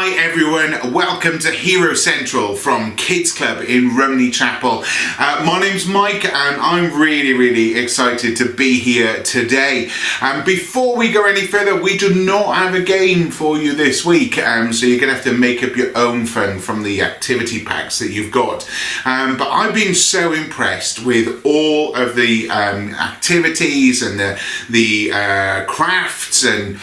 Hi everyone, welcome to Hero Central from Kidz Klub in Rumney Chapel. My name's Mike and I'm really excited to be here today. Before we go any further, we do not have a game for you this week, so you're going to have to make up your own fun from the activity packs that you've got. But I've been so impressed with all of the activities and the crafts and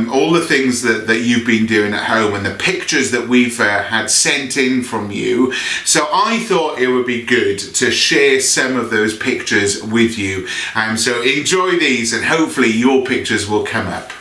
all the things that you've been doing at home and the pictures that we've had sent in from you. So I thought it would be good to share some of those pictures with you. So enjoy these and hopefully your pictures will come up.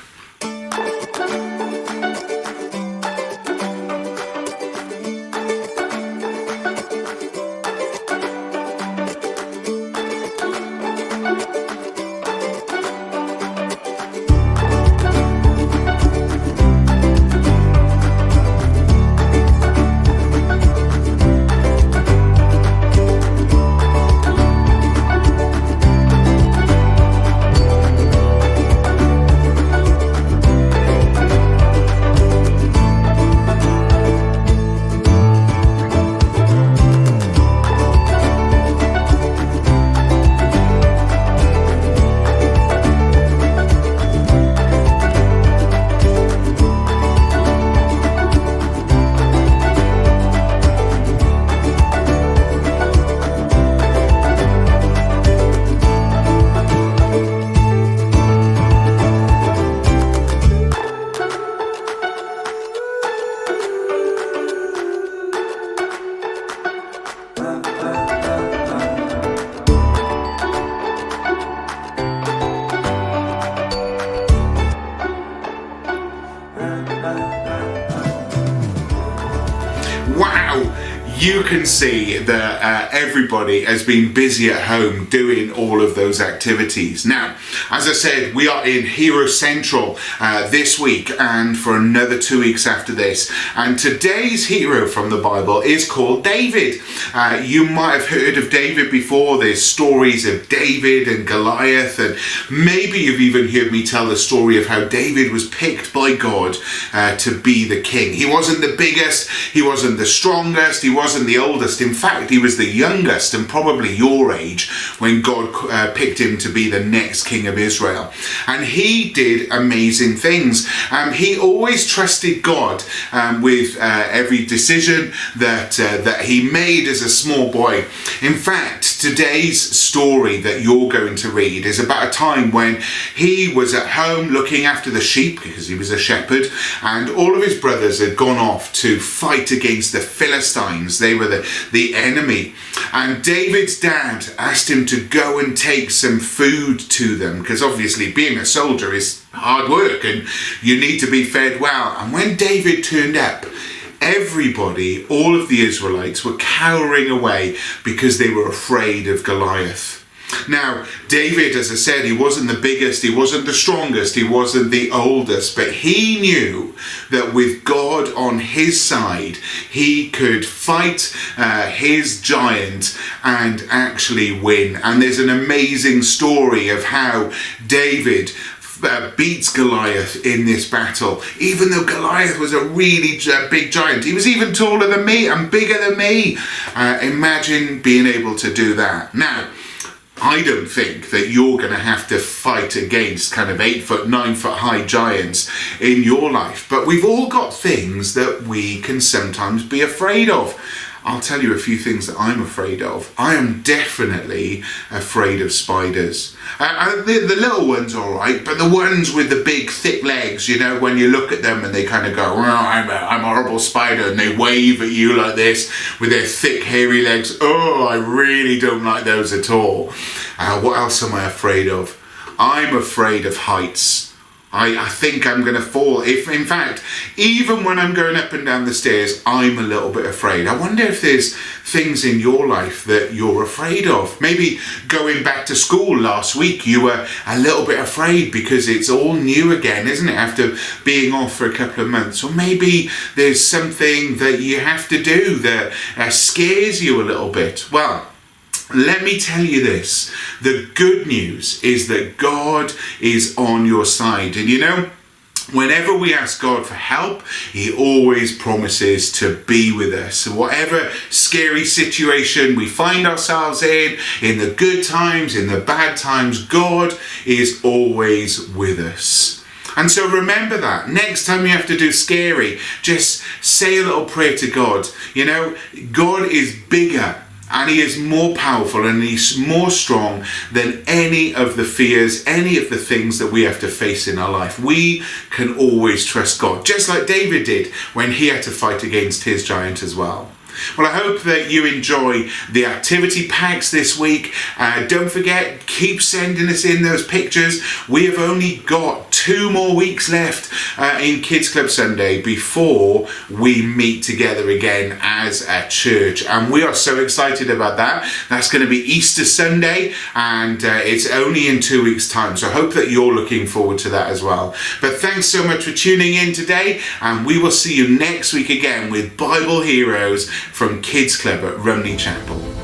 Wow, you can see that everybody has been busy at home doing all of those activities. Now, as I said, we are in Hero Central this week and for another 2 weeks after this. And today's hero from the Bible is called David. You might have heard of David before. There's stories of David and Goliath, and maybe you've even heard me tell the story of how David was picked by God to be the king. He wasn't the biggest, he wasn't the strongest, he wasn't the oldest. In fact, he was the youngest and probably your age when God picked him to be the next king of Israel. And he did amazing things. He always trusted God with every decision that he made as a small boy. In fact, today's story that you're going to read is about a time when he was at home looking after the sheep, because he was a shepherd, and all of his brothers had gone off to fight against the Philistines. They were the enemy. And David's dad asked him to go and take some food to them, because obviously being a soldier is hard work and you need to be fed well. And when David turned up, everybody, all of the Israelites, were cowering away because they were afraid of Goliath. Now, David, as I said, he wasn't the biggest, he wasn't the strongest, he wasn't the oldest, but he knew that with God on his side, he could fight his giant and actually win. And there's an amazing story of how David beats Goliath in this battle. Even though Goliath was a really big giant, he was even taller than me and bigger than me. Imagine being able to do that. Now, I don't think that you're going to have to fight against kind of 8 foot, 9 foot high giants in your life, but we've all got things that we can sometimes be afraid of. I'll tell you a few things that I'm afraid of. I am definitely afraid of spiders. The little ones, all right, but the ones with the big, thick legs, you know, when you look at them and they kind of go, well, I'm a horrible spider, and they wave at you like this with their thick, hairy legs. Oh, I really don't like those at all. What else am I afraid of? I'm afraid of heights. I think I'm going to fall. In fact, even when I'm going up and down the stairs, I'm a little bit afraid. I wonder if there's things in your life that you're afraid of. Maybe going back to school last week, you were a little bit afraid because it's all new again, isn't it, after being off for a couple of months? Or maybe there's something that you have to do that scares you a little bit. Well, let me tell you this, the good news is that God is on your side. And you know, Whenever we ask God for help, He always promises to be with us. So whatever scary situation we find ourselves in the good times, in the bad times, God is always with us. And so remember that. Next time you have to do scary, just say a little prayer to God. You know, God is bigger. And He is more powerful and He's more strong than any of the fears, any of the things that we have to face in our life. We can always trust God, just like David did when he had to fight against his giant as well. Well, I hope that you enjoy the activity packs this week. Don't forget, keep sending us in those pictures. We have only got 2 more weeks left in Kidz Klub Sunday before we meet together again as a church. And we are so excited about that. That's going to be Easter Sunday, and it's only in 2 weeks' time. So I hope that you're looking forward to that as well. But thanks so much for tuning in today, and we will see you next week again with Bible Heroes from Kidz Klub at Rumney Chapel.